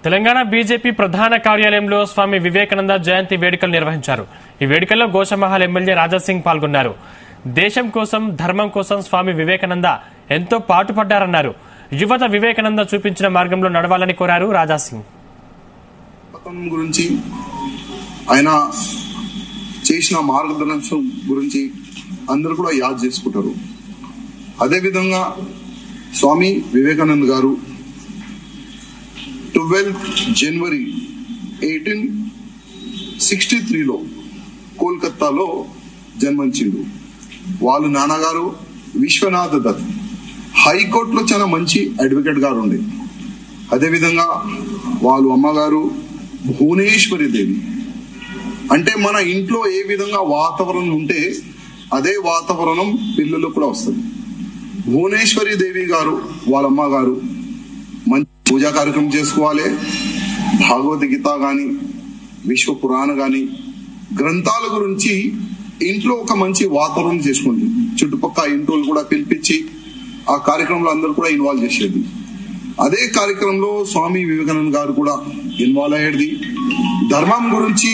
Telangana BJP ప్రధాన కార్యాలయంలో స్వామి వివేకానంద జయంతి వేడుకలు నిర్వహించారు. ఈ వేడుకల్లో గోషామహల్ ఎమ్మెల్యే రాజాసింగ్ పాల్గొన్నారు. దేశం కోసం, ధర్మం కోసం స్వామి వివేకానంద ఎంతో పాటుపడ్డారన్నారు. యువత వివేకానంద చూపించిన మార్గంలో నడవాలని కోరారు రాజాసింగ్. గురించి ఆయన చేసిన మార్గదర్శనం గురించి అందరూ కూడా యాద్ చేసుకుంటారు. అదేవిధంగా స్వామి వివేకానంద గారు 12 జనవరి 1863లో కోల్కతాలో జన్మించిండు. వాళ్ళ నాన్నగారు విశ్వనాథ దత్ హైకోర్టులో చాలా మంచి అడ్వకేట్ గారు ఉండే. అదేవిధంగా వాళ్ళ అమ్మగారు భువనేశ్వరి దేవి. అంటే మన ఇంట్లో ఏ విధంగా వాతావరణం ఉంటే అదే వాతావరణం పిల్లలు కూడా వస్తుంది. భువనేశ్వరి దేవి గారు వాళ్ళ అమ్మగారు మంచి పూజా కార్యక్రమం చేసుకోవాలి. భగవద్గీత గాని, విశ్వ పురాణ గాని గ్రంథాల గురించి ఇంట్లో ఒక మంచి వాతావరణం చేసుకోండి. చుట్టుపక్కల ఇంట్లో కూడా పిలిపించి ఆ కార్యక్రమంలో అందరూ కూడా ఇన్వాల్వ్ చేసేది. అదే కార్యక్రమంలో స్వామి వివేకానంద గారు కూడా ఇన్వాల్వ్ అయ్యేది. ధర్మం గురించి,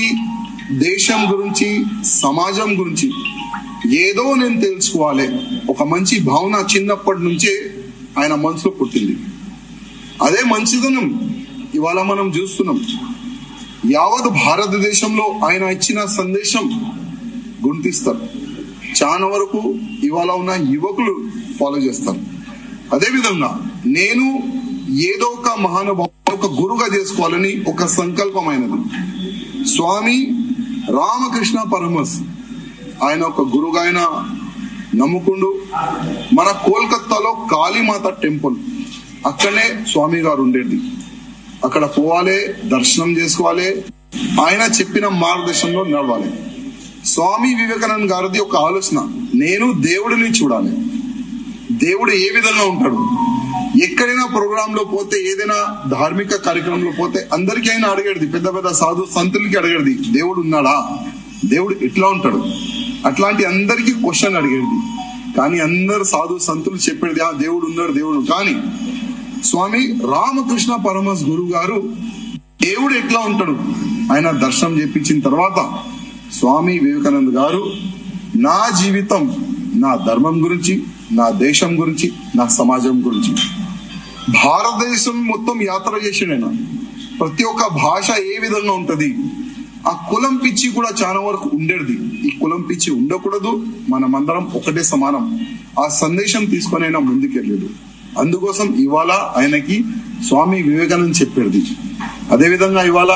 దేశం గురించి, సమాజం గురించి ఏదో నేను తెలుసుకోవాలి ఒక మంచి భావన చిన్నప్పటి నుంచే ఆయన మనసులో పుట్టింది. అదే మంచిదనం ఇవాళ మనం చూస్తున్నాం. యావత్ భారతదేశంలో ఆయన ఇచ్చిన సందేశం గుర్తిస్తారు. చాలా వరకు ఇవాళ ఉన్న యువకులు ఫాలో చేస్తారు. అదేవిధంగా నేను ఏదో ఒక మహానుభావు ఒక గురుగా చేసుకోవాలని ఒక సంకల్పమైనది. స్వామి రామకృష్ణ పరమహంస ఆయన ఒక గురుగా ఆయన నమ్ముకుండు. మన కోల్కతాలో కాళీమాత టెంపుల్ అక్కడనే స్వామి గారు ఉండేది. అక్కడ పోవాలి, దర్శనం చేసుకోవాలి, ఆయన చెప్పిన మార్గదర్శనంలో నడవాలి. స్వామి వివేకానంద గారిది ఒక ఆలోచన, నేను దేవుడిని చూడాలి. దేవుడు ఏ విధంగా ఉంటాడు. ఎక్కడైనా ప్రోగ్రామ్ లో పోతే, ఏదైనా ధార్మిక కార్యక్రమంలో పోతే అందరికీ ఆయన అడిగేది, పెద్ద పెద్ద సాధు సంతులకి అడిగేది, దేవుడు ఉన్నాడా, దేవుడు ఎట్లా ఉంటాడు, అట్లాంటి అందరికీ క్వశ్చన్ అడిగేది. కానీ అందరు సాధు సంతులు చెప్పేది ఆ దేవుడు ఉన్నాడు దేవుడు. కానీ స్వామి రామకృష్ణ పరమహంస గురువు గారు దేవుడు ఎట్లా ఉంటాడు ఆయన దర్శనం చేపించిన తర్వాత స్వామి వివేకానంద గారు నా జీవితం, నా ధర్మం గురించి, నా దేశం గురించి, నా సమాజం గురించి భారతదేశం మొత్తం యాత్ర చేసిండు. ప్రతి ఒక్క భాష ఏ విధంగా ఉంటది, ఆ కులం పిచ్చి కూడా చాలా వరకు ఉండేది. ఈ కులం పిచ్చి ఉండకూడదు, మనమందరం ఒకటే సమానం. ఆ సందేశం తీసుకొని ఆయన ముందుకెళ్ళాడు. అందుకోసం ఇవాళ ఆయనకి స్వామి వివేకానంద చెప్పేది. అదేవిధంగా ఇవాళ